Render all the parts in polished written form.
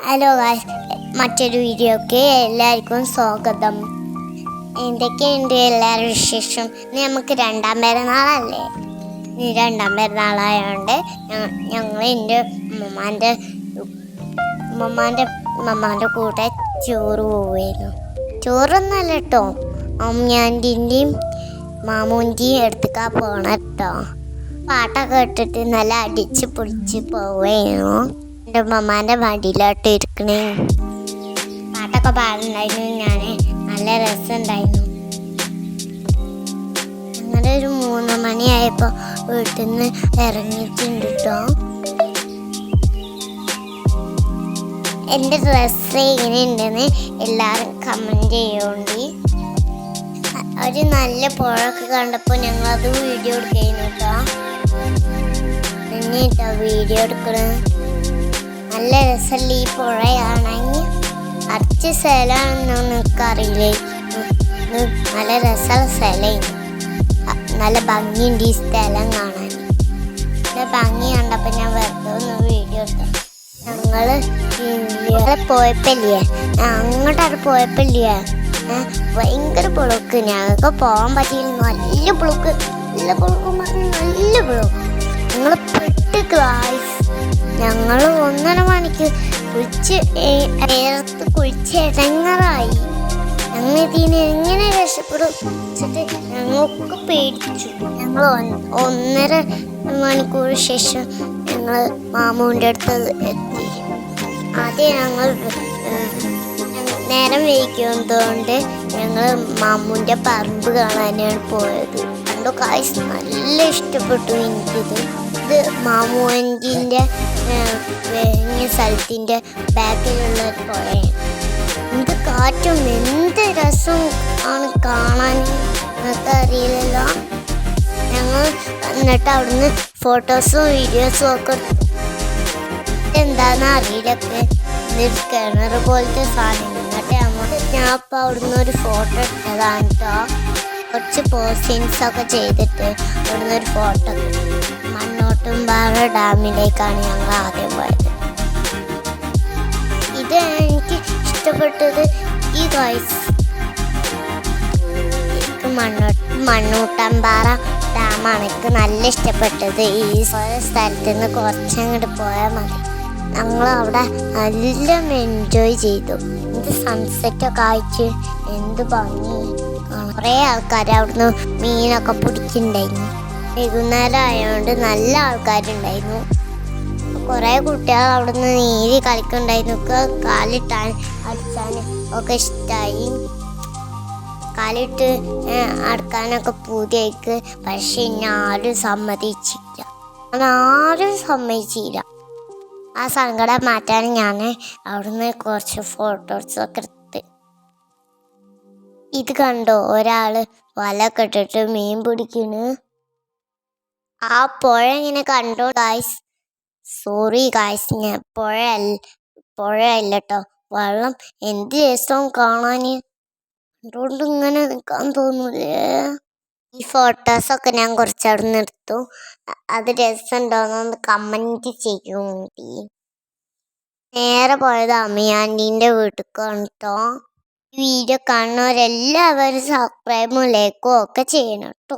Hello guys, മറ്റൊരു വീഡിയോക്ക് എല്ലാവർക്കും സ്വാഗതം. എന്തൊക്കെയുണ്ട് എല്ലാവരും വിശേഷം? ഇനി നമുക്ക് രണ്ടാം പെരുന്നാളല്ലേ. ഇനി രണ്ടാം പെരുന്നാളായതുകൊണ്ട് ഞങ്ങൾ എൻ്റെ ഉമ്മമാൻ്റെ കൂടെ ചോറ് പോവുമായിരുന്നു. ചോറൊന്നല്ല കേട്ടോ, അമ്മയാൻ്റെയും മാമൂൻ്റെയും എടുത്തേക്കാ പോകണം കേട്ടോ. പാട്ടൊക്കെ ഇട്ടിട്ട് നല്ല അടിച്ച് പൊളിച്ച് പോവുമായിരുന്നു. എൻ്റെ ഉമ്മമാൻ്റെ മടിയിലോട്ട് ഇരിക്കണേ. പാട്ടൊക്കെ പാടുണ്ടായിരുന്നു. ഞാൻ നല്ല രസമുണ്ടായിരുന്നു. അങ്ങനെ ഒരു 3 മണിയായപ്പോൾ വീട്ടിൽ നിന്ന് ഇറങ്ങിയിട്ടുണ്ട് കേട്ടോ. എൻ്റെ ഡ്രസ്സ് എങ്ങനെയുണ്ടെന്ന് എല്ലാവരും കമൻറ്റ് ചെയ്യുന്നുണ്ട്. ഒരു നല്ല പുഴയൊക്കെ കണ്ടപ്പോൾ ഞങ്ങളത് വീഡിയോ എടുക്കുന്നു കേട്ടോ. പിന്നെ കേട്ടോ വീഡിയോ എടുക്കണത് നല്ല രസമല്ല. ഈ പുഴയാണെങ്കിൽ അടിച്ച സ്ഥലമാണെന്നൊന്നും എനിക്കറിയില്ലേ. നല്ല രസമുള്ള സ്ഥലമാണ്. നല്ല ഭംഗിയുണ്ട് ഈ സ്ഥലം കാണാൻ. നല്ല ഭംഗി കണ്ടപ്പോൾ ഞാൻ വെറുതെ ഒന്ന് വീഡിയോ എടുത്തു. ഞങ്ങൾ പോയപ്പോല്ലേ, അങ്ങോട്ടവിടെ പോയപ്പോല്ലേ ഭയങ്കര പുളുക്ക്. ഞങ്ങൾക്ക് പോകാൻ പറ്റിയില്ല. നല്ല പുളുക്ക് നല്ല പുളുക്ക്. ഞങ്ങൾ പെട്ട് ഗായ്സ്. ഞങ്ങൾ 1.5 മണിക്ക് കുളിച്ച് ഇടങ്ങറായി. ഞങ്ങൾ ഇതിന് എങ്ങനെ രക്ഷപ്പെടും വെച്ചിട്ട് ഞങ്ങൾക്ക് പേടിച്ചു. ഞങ്ങൾ 1.5 മണിക്കൂർ ശേഷം ഞങ്ങൾ മാമൂൻ്റെ അടുത്ത് എത്തി. ആദ്യം ഞങ്ങൾ നേരം വൈകിയതുകൊണ്ട് ഞങ്ങൾ മാമൂൻ്റെ പറമ്പ് കാണാനാണ് പോയത്. കണ്ടു കായ്സ്, നല്ല ഇഷ്ടപ്പെട്ടു എനിക്കിത്. ഇത് മാമൂൻ്റെ സ്ഥലത്തിൻ്റെ ബാക്കിലുള്ള ഒരു പുഴയാണ്. എന്ത് കാറ്റും എന്ത് രസവും ആണ് കാണാൻ, നിങ്ങൾക്ക് അറിയില്ലല്ലോ. ഞങ്ങൾ എന്നിട്ട് അവിടുന്ന് ഫോട്ടോസും വീഡിയോസും ഒക്കെ എടുത്തു. എന്താണെന്ന് അറിയില്ലൊക്കെ കിണർ പോലത്തെ സാധനം. എന്നിട്ട് ഞാൻ ഇപ്പോൾ അവിടുന്ന് ഒരു ഫോട്ടോ എടുത്തതാണ് കേട്ടോ. കുറച്ച് പോസ്റ്റ്സിൻസൊക്കെ ചെയ്തിട്ട് അവിടുന്ന് ഒരു ഫോട്ടോ. മണ്ണോട്ടുംപാറ ഡാമിലേക്കാണ് ഞങ്ങൾ ആദ്യം പോയത്. ഇത് എനിക്ക് ഇഷ്ടപ്പെട്ടത് ഈ ഗായ്സ്. എനിക്ക് മണ്ണൂട്ടമ്പാറ ഡാമാണ് എനിക്ക് നല്ല ഇഷ്ടപ്പെട്ടത്. ഈ സ്ഥലത്ത് നിന്ന് കുറച്ചങ്ങോട്ട് പോയാൽ മതി. ഞങ്ങൾ അവിടെ നല്ല എൻജോയ് ചെയ്തു. എന്ത് സൺസെറ്റൊക്കെ ആയിട്ട് എന്ത് ഭംഗി. കുറേ ആൾക്കാർ അവിടുന്ന് മീനൊക്കെ പിടിക്കുന്നുണ്ടായിരുന്നു. വൈകുന്നേരം ആയതുകൊണ്ട് നല്ല ആൾക്കാരുണ്ടായിരുന്നു. കുറേ കുട്ടികൾ അവിടുന്ന് നീരി കളിക്കുന്നുണ്ടായിരുന്നു. കാലിട്ടാൻ അടിച്ചാൻ ഒക്കെ ഇഷ്ടമായി. കാലിട്ട് അടക്കാനൊക്കെ പൂതിയായിക്ക്. പക്ഷെ ആരും സമ്മതിച്ചില്ല. ആ സങ്കടം മാറ്റാൻ ഞാൻ അവിടുന്ന് കുറച്ച് ഫോട്ടോസൊക്കെ എടുത്ത്. ഇത് കണ്ടോ, ഒരാള് വല കെട്ടിട്ട് മീൻ പിടിക്കണ്. ആ പുഴ ഇങ്ങനെ കണ്ടോ ഗായ്സ്. സോറി ഗായ്സ്, ഞാൻ പുഴയല്ല കേട്ടോ, വെള്ളം. എന്ത് രസവും കാണാൻ. അതുകൊണ്ട് ഇങ്ങനെ നിൽക്കാൻ തോന്നൂലേ. ഈ ഫോട്ടോസൊക്കെ ഞാൻ കുറച്ച് അവിടെ നിന്ന് എടുത്തു. അത് രസമുണ്ടോയെന്നൊന്ന് കമൻറ്റ് ചെയ്യൂണ്ടി. നേരെ പോയത് അമ്മയാൻ്റീൻ്റെ വീട്ടിലേക്കാണ് കേട്ടോ. ഈ വീഡിയോ കാണുന്നവരെല്ലാവരും സബ്സ്ക്രൈബും ലൈക്കും ഒക്കെ ചെയ്യണം കേട്ടോ.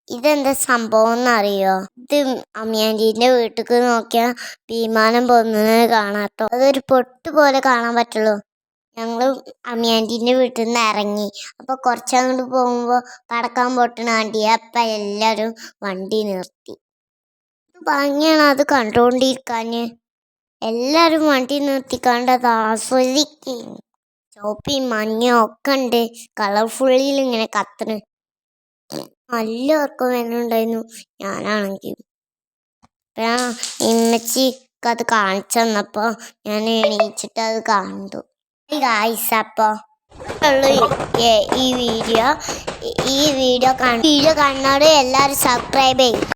ഇതെന്താ സംഭവം എന്നറിയോ? ഇത് അമ്മയാൻ്റീൻ്റെ വീട്ടിലേക്ക് നോക്കിയാൽ വിമാനം പോകുന്നത് കാണാട്ടോ. അതൊരു പൊട്ട് പോലെ കാണാൻ പറ്റുള്ളൂ. ഞങ്ങൾ അമ്മയാൻ്റീൻ്റെ വീട്ടിൽ നിന്ന് ഇറങ്ങി. അപ്പോൾ കുറച്ചങ്ങോട്ട് പോകുമ്പോൾ പടക്കം പൊട്ടണ വണ്ടിയെ അപ്പം എല്ലാവരും വണ്ടി നിർത്തി. ഭംഗിയാണ് അത് കണ്ടുകൊണ്ടിരിക്കാൻ. എല്ലാവരും വണ്ടി നിർത്തിക്കാണ്ട് അത് ആസ്വദിക്കും. ചോപ്പയും മഞ്ഞയും ഒക്കെ ഉണ്ട്. കളർഫുള്ളിൽ ഇങ്ങനെ കത്തണ്. നല്ല ഉറക്കം വരുന്നുണ്ടായിരുന്നു. ഞാനാണെങ്കിൽ ഇമ്മച്ചിക്ക് അത് കാണിച്ചു തന്നപ്പോൾ ഞാൻ എണീച്ചിട്ട് അത് കണ്ടു. ഗായ്സ്, അപ്പോൾ ഈ വീഡിയോ കാണുന്നവർ എല്ലാവരും സബ്സ്ക്രൈബ് ചെയ്യും.